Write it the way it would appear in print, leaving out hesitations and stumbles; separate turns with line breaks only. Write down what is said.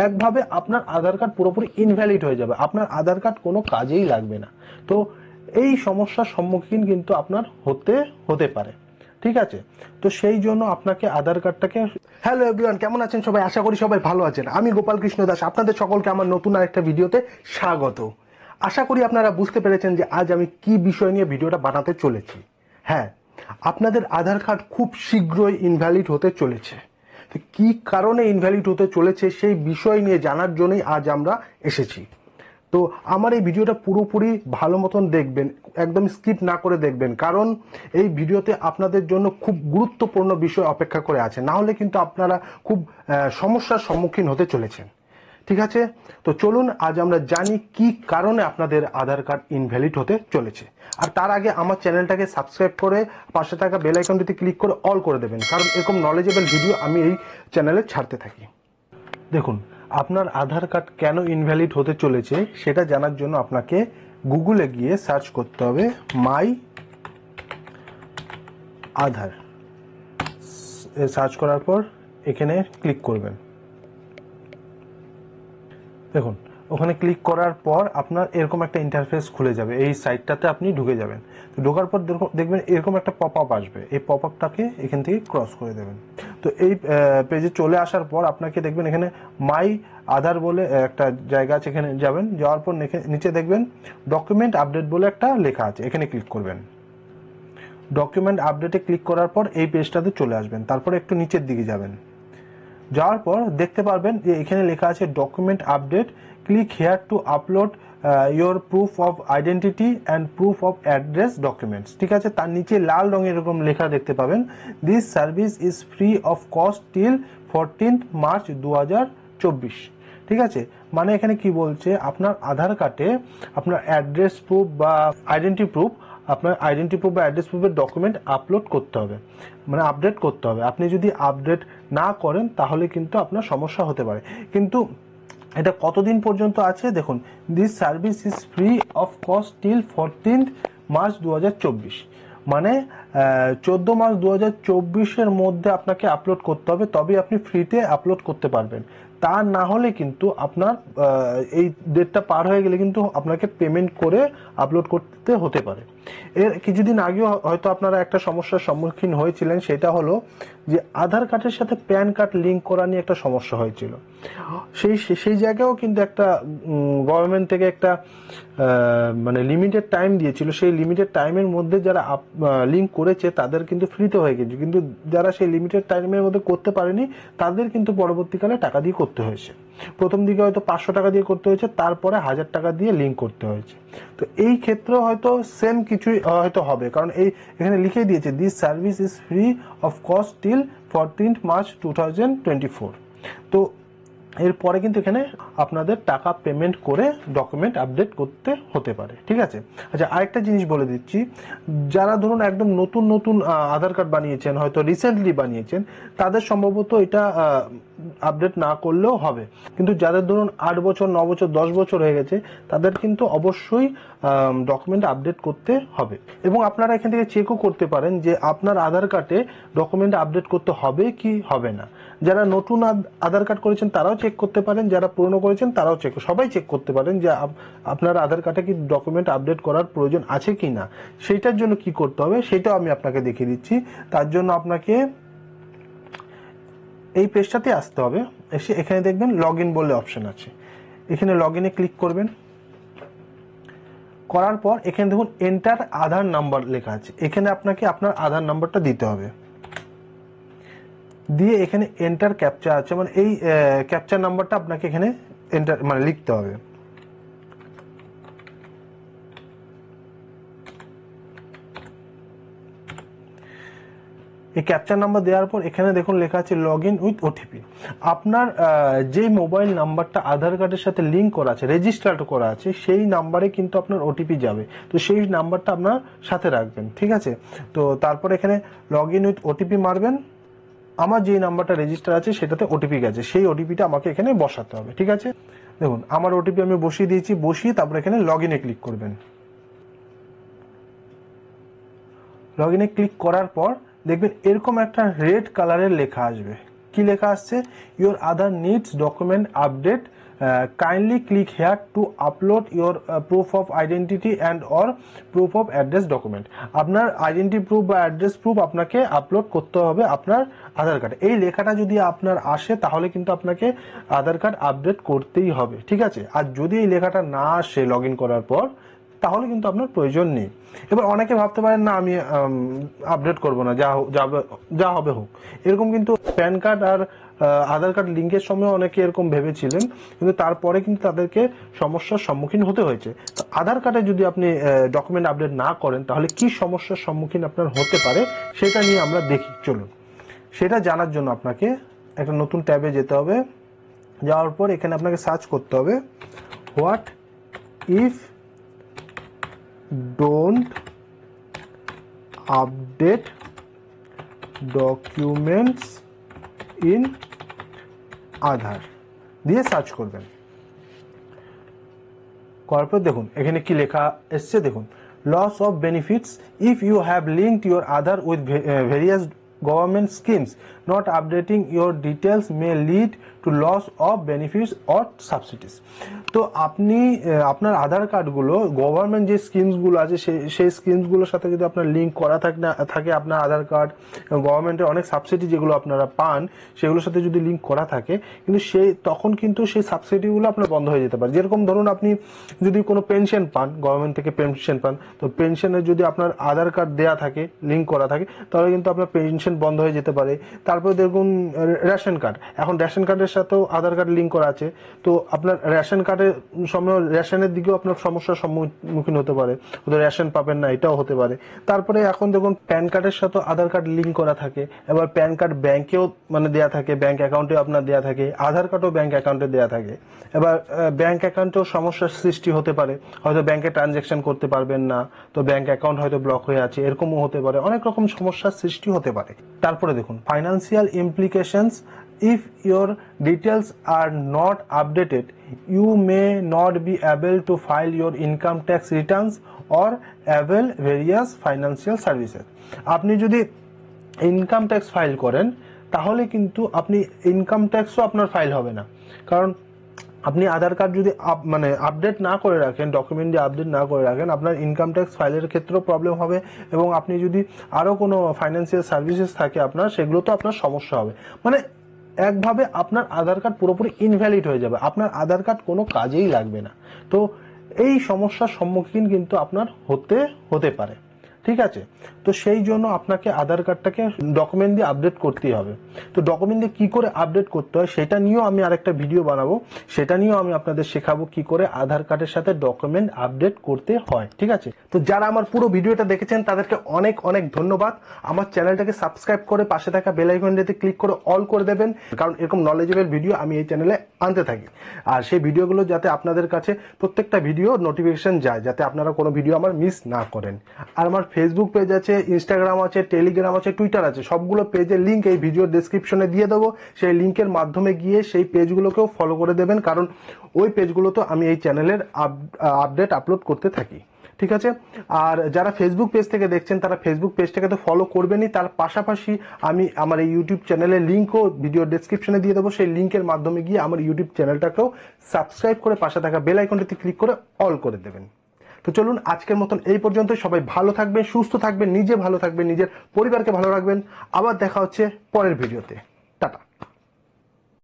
একভাবে আপনার আধার কার্ড পুরোপুরি ইনভ্যালিড হয়ে যাবে, আপনার আধার কার্ড কোনো কাজেই লাগবে না। তো এই সমস্যার সম্মুখীন কিন্তু আপনার হতে পারে, ঠিক আছে। তো সেই জন্য আপনাকে আধার কার্ডটাকে, হ্যালো এভরিওয়ান, কেমন আছেন সবাই? আশা করি সবাই ভালো আছেন। আমি গোপাল কৃষ্ণ দাস, আপনাদের সকলকে আমার নতুন আরেকটা ভিডিওতে স্বাগত। আশা করি আপনারা বুঝতে পেরেছেন যে আজ আমি কি বিষয় নিয়ে ভিডিওটা বানাতে চলেছি। হ্যাঁ, আপনাদের আধার কার্ড খুব শীঘ্রই ইনভ্যালিড হতে চলেছে। তো কি কারণে ইনভ্যালিড হতে চলেছে সেই বিষয় নিয়ে জানার জন্যই আজ আমরা এসেছি। তো আমার এই ভিডিওটা পুরোপুরি ভালো মতন দেখবেন, একদম স্কিপ না করে দেখবেন, কারণ এই ভিডিওতে আপনাদের জন্য খুব গুরুত্বপূর্ণ বিষয় অপেক্ষা করে আছে, না হলে কিন্তু আপনারা খুব সমস্যার সম্মুখীন হতে চলেছেন। ঠিক আছে, তো চলুন আজ আমরা জানি কি কারণে আপনাদের আধার কার্ড ইনভ্যালিড হতে চলেছে। আর তার আগে আমার চ্যানেলটাকে সাবস্ক্রাইব করে পাশে থাকা বেল আইকনটিতে ক্লিক করে অল করে দেবেন, কারণ এরকম নলেজেবল ভিডিও আমি এই চ্যানেলে ছাড়তে থাকি। দেখুন, আপনার আধার কার্ড কেন ইনভ্যালিড হতে চলেছে সেটা জানার জন্য আপনাকে গুগলে গিয়ে সার্চ করতে হবে মাই আধার। সার্চ করার পর এখানে ক্লিক করবেন। দেখুন, ওখানে ক্লিক করার পর আপনার এরকম একটা ইন্টারফেস খুলে যাবে, এই সাইটটাতে আপনি ঢুকে যাবেন। তো ঢোকার পর দেখবেন এরকম একটা পপ আপ আসবে, এই পপ আপটাকে এখান থেকে ক্রস করে দেবেন। তো এই পেজে চলে আসার পর আপনাকে দেখবেন এখানে মাই আধার বলে একটা জায়গা আছে, এখানে যাবেন। যাওয়ার পর নিচে দেখবেন ডকুমেন্ট আপডেট বলে একটা লেখা আছে, এখানে ক্লিক করবেন। ডকুমেন্ট আপডেটে ক্লিক করার পর এই পেজটাতে চলে আসবেন। তারপরে একটু নিচের দিকে যাবেন, যাওয়ার পর দেখতে পারবেন যে এখানে লেখা আছে document update, click here two upload your proof of identity and proof of address documents. ঠিক আছে, তার নিচে লাল রঙের এরকম লেখা দেখতে পাবেন, this service is free of cost till 14 March 2024। ঠিক আছে, মানে এখানে কি বলছে, আপনার আধার কার্ডে আপনার অ্যাড্রেস প্রুফ বা আইডেন্টি প্রুফ, আপনার আইডেন্টি প্রুফ বা অ্যাড্রেস প্রুফের ডকুমেন্ট আপলোড করতে হবে, মানে আপডেট করতে হবে। আপনি যদি আপডেট না করেন তাহলে কিন্তু আপনার সমস্যা হতে পারে। কিন্তু এটা কতদিন পর্যন্ত আছে দেখুন, this service is free of cost till 14 March 2024, মানে 14 মার্চ 2024-এর মধ্যে আপনাকে আপলোড করতে হবে, তবেই আপনি ফ্রিতে আপলোড করতে পারবেন। তা না হলে কিন্তু আপনার এই ডেটটা পার হয়ে গেলে কিন্তু আপনাকে পেমেন্ট করে আপলোড করতে হতে পারে। এর কিছুদিন আগেও হয়তো আপনারা একটা সমস্যার সম্মুখীন হয়েছিলেন, সেটা হলো যে আধার কার্ডের সাথে প্যান কার্ড লিঙ্ক করা নিয়ে একটা সমস্যা হয়েছিল। সেই জায়গায়ও কিন্তু একটা গভর্নমেন্ট থেকে একটা মানে লিমিটেড টাইম দিয়েছিল, সেই লিমিটেড টাইমের মধ্যে যারা লিঙ্ক করেছে তাদের কিন্তু ফ্রিতে হয়ে গেছে, কিন্তু যারা সেই লিমিটেড টাইমের মধ্যে করতে পারেনি তাদের কিন্তু পরবর্তীকালে টাকা দিয়ে করতে হয়েছে। প্রথম দিকে হয়তো 500 টাকা দিয়ে করতে হয়েছে, তারপরে 1000 টাকা দিয়ে লিঙ্ক করতে হয়েছে। তো এই ক্ষেত্রেও হয়তো সেম কিছুই হয়তো হবে, কারণ এখানে লিখে দিয়েছে this service is free of cost till 14 March 2024। তো এরপরে কিন্তু এখানে আপনাদের টাকা পেমেন্ট করে ডকুমেন্ট আপডেট করতে হতে পারে। ঠিক আছে, আচ্ছা আরেকটা জিনিস বলে দিচ্ছি, যারা ধরুন একদম নতুন নতুন আধার কার্ড বানিয়েছেন, হয়তো রিসেন্টলি বানিয়েছেন, তাদের সম্ভবত এটা আপডেট না করলেও হবে। কিন্তু যাদের ধরুন 8 বছর 9 বছর 10 বছর হয়ে গেছে, তাদের কিন্তু অবশ্যই ডকুমেন্ট আপডেট করতে হবে। এবং আপনারা এখান থেকে চেকও করতে পারেন যে আপনার আধার কার্ডে ডকুমেন্ট আপডেট করতে হবে কি হবে না। যারা নতুন আধার কার্ড করেছেন তারাও চেক করতে পারেন, যারা পুরনো করেছেন তারাও সবাই চেক করতে পারেন যে আপনার আধার কার্ডে কি ডকুমেন্ট আপডেট করার প্রয়োজন আছে কি না। সেইটার জন্য কি করতে হবে সেটাও আমি আপনাকে দেখিয়ে দিচ্ছি। তার জন্য আপনাকে এই পেজটাতে আসতে হবে, এসে এখানে দেখবেন লগ ইন বলে অপশন আছে, এখানে লগ ইনে ক্লিক করবেন। করার পর এখানে দেখুন এন্টার আধার নাম্বার লেখা আছে, এখানে আপনাকে আপনার আধার নাম্বারটা দিতে হবে, দিয়ে এখানে এন্টার ক্যাপচা আছে, মানে এই ক্যাপচার নাম্বারটা আপনাকে এখানে এন্টার মানে লিখতে হবে। এই ক্যাপচার নাম্বার দেওয়ার পর এখানে দেখুন লেখা আছে লগ ইন উইথ ওটিপি। আপনার যে মোবাইল নাম্বারটা আধার কার্ডের সাথে লিঙ্ক করা আছে, রেজিস্টার্ড করা আছে, সেই নাম্বারে কিন্তু আপনার ওটিপি যাবে। তো সেই নাম্বারটা আপনার সাথে রাখবেন। ঠিক আছে, তো তারপর এখানে লগ ইন উইথ ওটিপি মারবেন। আমার যে নাম্বারটা রেজিস্টার আছে সেটাতে ওটিপি গেছে, সেই ওটিপিটা আমাকে এখানে বসাতে হবে। ঠিক আছে, দেখুন আমার ওটিপি আমি বসিয়ে দিয়েছি, বসিয়ে তারপর এখানে লগ ইনে ক্লিক করবেন। লগ ইনে ক্লিক করার পর দেখবেন এরকম একটা রেড কালারের লেখা আসবে, কি লেখা আসছে, your other needs document update, kindly click here two upload your proof of identity and or proof of address document. আপনার আইডেন্টি প্রুফ বা অ্যাড্রেস প্রুফ আপনাকে আপলোড করতে হবে আপনার আধার কার্ড। এই লেখাটা যদি আপনার আসে তাহলে কিন্তু আপনাকে আধার কার্ড আপডেট করতেই হবে, ঠিক আছে। আর যদি এই লেখাটা না আসে লগ ইন করার পর, তাহলে কিন্তু আপনার প্রয়োজন নেই। এবার অনেকে ভাবতে পারেন না আমি আপডেট করব না, যা হবে হোক, এরকম কিন্তু প্যান কার্ড আর আধার কার্ড লিঙ্কের সময় অনেকে এরকম ভেবেছিলেন, কিন্তু তারপরে কিন্তু তাদেরকে সমস্যার সম্মুখীন হতে হয়েছে। তো আধার কার্ডে যদি আপনি ডকুমেন্ট আপডেট না করেন তাহলে কি সমস্যার সম্মুখীন আপনার হতে পারে সেটা নিয়ে আমরা দেখি। চলুন, সেটা জানার জন্য আপনাকে একটা নতুন ট্যাবে যেতে হবে। যাওয়ার পর এখানে আপনাকে সার্চ করতে হবে what if don't update documents in Aadhaar দিয়ে সার্চ করবেন। করার পর দেখুন এখানে কি লেখা এসছে, দেখুন loss of benefits if you have linked your Aadhaar with various government schemes, not updating your details may lead to loss of benefits or subsidies. তো আপনি আপনার আধার কার্ডগুলো গভর্নমেন্ট যে স্কিমসগুলো আছে সেই স্কিমসগুলোর সাথে যদি আপনার লিঙ্ক করা থাকে আপনার আধার কার্ড, গভর্নমেন্টের অনেক সাবসিডি যেগুলো আপনারা পান সেগুলোর সাথে যদি লিঙ্ক করা থাকে, কিন্তু তখন কিন্তু সেই সাবসিডিগুলো আপনার বন্ধ হয়ে যেতে পারে। যেরকম ধরুন আপনি যদি কোনো পেনশন পান, গভর্নমেন্ট থেকে পেনশন পান, তো পেনশনের যদি আপনার আধার কার্ড দেওয়া থাকে, লিঙ্ক করা থাকে, তাহলে কিন্তু আপনার পেনশন বন্ধ হয়ে যেতে পারে। তারপরে দেখুন রেশন কার্ড, এখন রেশন কার্ডের সাথেও আধার কার্ড লিঙ্ক করা আছে, তো আপনার রেশন কার্ডের সময় রেশনের দিকেও আপনার সমস্যার সম্মুখীন হতে পারে, হয়তো রেশন পাবেন না, এটাও হতে পারে। তারপরে এখন দেখুন প্যান কার্ডের সাথে আধার কার্ড লিঙ্ক করা থাকে, এবার প্যান কার্ড ব্যাংকেও মানে দেয়া থাকে, ব্যাংক অ্যাকাউন্টে আপনার দেয়া থাকে, আধার কার্ডও ব্যাংক অ্যাকাউন্টে দেয়া থাকে। এবার ব্যাংক অ্যাকাউন্টেও সমস্যার সৃষ্টি হতে পারে, হয়তো ব্যাংকে ট্রানজ্যাকশন করতে পারবেন না, তো ব্যাংক অ্যাকাউন্ট হয়তো ব্লক হয়ে আছে, এরকমও হতে পারে, অনেক রকম সমস্যার সৃষ্টি হতে পারে। তারপরে দেখুন financial implications, if your details are not updated you may not be able to file your income tax returns or avail various financial services। আপনি যদি ইনকাম ট্যাক্স ফাইল করেন তাহলে কিন্তু আপনি ইনকাম ট্যাক্সও আপনার ফাইল হবে না, কারণ আপনি আধার কার্ড যদি মানে আপডেট না করে রাখেন, ডকুমেন্ট দিয়ে আপডেট না করে রাখেন, আপনার ইনকাম ট্যাক্স ফাইলের ক্ষেত্রেও প্রবলেম হবে, এবং আপনি যদি আরও কোনো ফাইন্যান্সিয়াল সার্ভিসেস থাকে আপনার, সেগুলো তো আপনার সমস্যা হবে। মানে একভাবে আপনার আধার কার্ড পুরোপুরি ইনভ্যালিড হয়ে যাবে, আপনার আধার কার্ড কোনো কাজেই লাগবে না। তো এই সমস্যার সম্মুখীন কিন্তু আপনার হতে পারে, ঠিক আছে। তো সেই জন্য আপনাকে আধার কার্ডটাকে ডকুমেন্ট দিয়ে আপডেট করতেই হবে। তো ডকুমেন্ট দিয়ে কি করে আপডেট করতে হয় সেটা নিয়েও আমি আরেকটা ভিডিও বানাবো, সেটা নিয়েও আমি আপনাদের শেখাবো কি করে আধার কার্ডের সাথে ডকুমেন্ট আপডেট করতে হয়, ঠিক আছে। তো যারা আমার পুরো ভিডিওটা দেখেছেন তাদেরকে অনেক অনেক ধন্যবাদ। আমার চ্যানেলটাকে সাবস্ক্রাইব করে পাশে থাকা বেল আইকনটাতে ক্লিক করে অল করে দেবেন, কারণ এরকম নলেজেবল ভিডিও আমি এই চ্যানেলে আনতে থাকি। আর সেই ভিডিওগুলো যাতে আপনাদের কাছে প্রত্যেকটা ভিডিও নোটিফিকেশন যায়, যাতে আপনারা কোনো ভিডিও আমার মিস না করেন। আর আমার ফেসবুক পেজ আছে, ইনস্টাগ্রাম আছে, টেলিগ্রাম আছে, টুইটার আছে, সবগুলো পেজের লিঙ্ক এই ভিডিও ডেসক্রিপশনে দিয়ে দেবো। সেই লিঙ্কের মাধ্যমে গিয়ে সেই পেজগুলোকেও ফলো করে দেবেন, কারণ ওই পেজগুলোতে আমি এই চ্যানেলের আপডেট আপলোড করতে থাকি, ঠিক আছে। আর যারা ফেসবুক পেজ থেকে দেখছেন তারা ফেসবুক পেজটাকে তো ফলো করবেনই, তার পাশাপাশি আমি আমার এই ইউটিউব চ্যানেলের লিঙ্কও ভিডিও ডেসক্রিপশনে দিয়ে দেবো। সেই লিঙ্কের মাধ্যমে গিয়ে আমার ইউটিউব চ্যানেলটাকেও সাবস্ক্রাইব করে পাশে থাকা বেল আইকনটিতে ক্লিক করে অল করে দেবেন। তো চলুন আজকের মতন এই পর্যন্ত। সবাই ভালো থাকবেন, সুস্থ থাকবেন, নিজে ভালো থাকবেন, নিজের পরিবারকে ভালো রাখবেন। আবার দেখা হচ্ছে পরের ভিডিওতে।